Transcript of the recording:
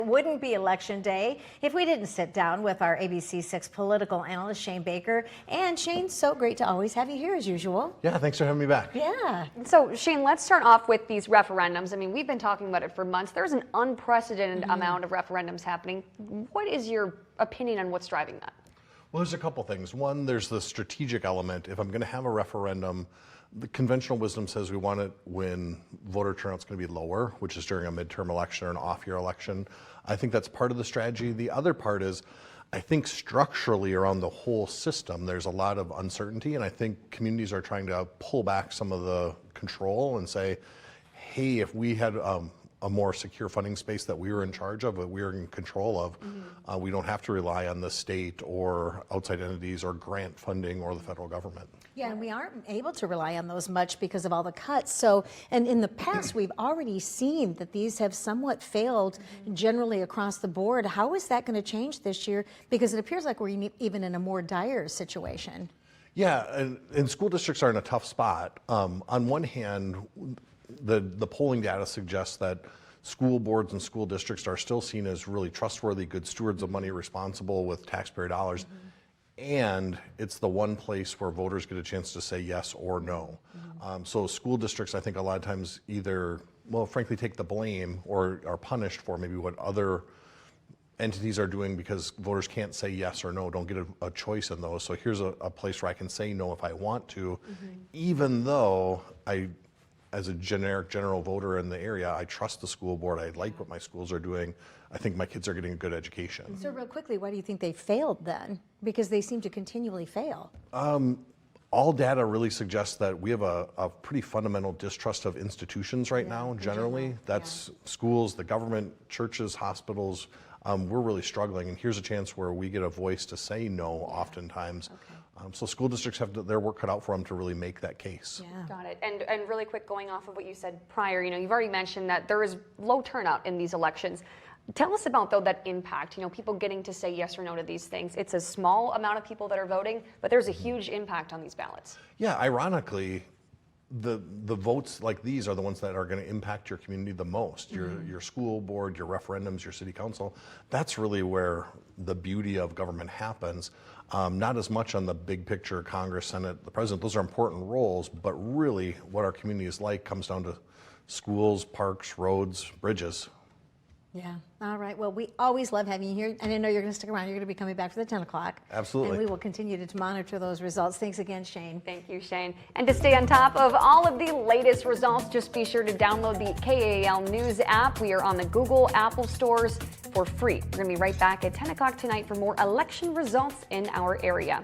It wouldn't be election day if we didn't sit down with our ABC6 political analyst, Shane Baker. And Shane, so great to always have you here as usual. Yeah, thanks for having me back. Yeah. So Shane, let's start off with these referendums. I mean, we've been talking about it for months. There's an unprecedented amount of referendums happening. What is your opinion on what's driving that? Well, there's a couple things. One, there's the strategic element. If I'm going to have a referendum, the conventional wisdom says we want it when voter turnout's going to be lower, which is during a midterm election or an off-year election. I think that's part of the strategy. The other part is, I think structurally around the whole system, there's a lot of uncertainty, and I think communities are trying to pull back some of the control and say, hey, if we had a more secure funding space that we were in charge of, that we were in control of, we don't have to rely on the state or outside entities or grant funding or the federal government. Yeah, and we aren't able to rely on those much because of all the cuts. So, and in the past, we've already seen that these have somewhat failed generally across the board. How is that going to change this year? Because it appears like we're even in a more dire situation. Yeah, and school districts are in a tough spot. On one hand, the polling data suggests that school boards and school districts are still seen as really trustworthy, good stewards of money, responsible with taxpayer dollars. And it's the one place where voters get a chance to say yes or no. So school districts, I think a lot of times either, well, frankly, take the blame or are punished for maybe what other entities are doing because voters can't say yes or no, don't get a choice in those. So here's a place where I can say no if I want to, even though as a general voter in the area, I trust the school board. I like what my schools are doing. I think my kids are getting a good education. So real quickly, why do you think they failed then? Because they seem to continually fail. All data really suggests that we have a pretty fundamental distrust of institutions right now, generally. That's schools, the government, churches, hospitals. We're really struggling, and here's a chance where we get a voice to say no oftentimes. So school districts have their work cut out for them to really make that case. Yeah. Got it. And really quick, going off of what you said prior, you've already mentioned that there is low turnout in these elections. Tell us about, though, that impact, people getting to say yes or no to these things. It's a small amount of people that are voting, but there's a huge impact on these ballots. Yeah, ironically, the votes like these are the ones that are going to impact your community the most. Your school board, your referendums, your city council. That's really where the beauty of government happens. Not as much on the big picture, Congress, Senate, the president. Those are important roles, but really what our community is like comes down to schools, parks, roads, bridges. Yeah. All right. Well, we always love having you here. And I know you're going to stick around. You're going to be coming back for the 10 o'clock. Absolutely. And we will continue to monitor those results. Thanks again, Shane. Thank you, Shane. And to stay on top of all of the latest results, just be sure to download the KAAL News app. We are on the Google, Apple stores for free. We're going to be right back at 10 o'clock tonight for more election results in our area.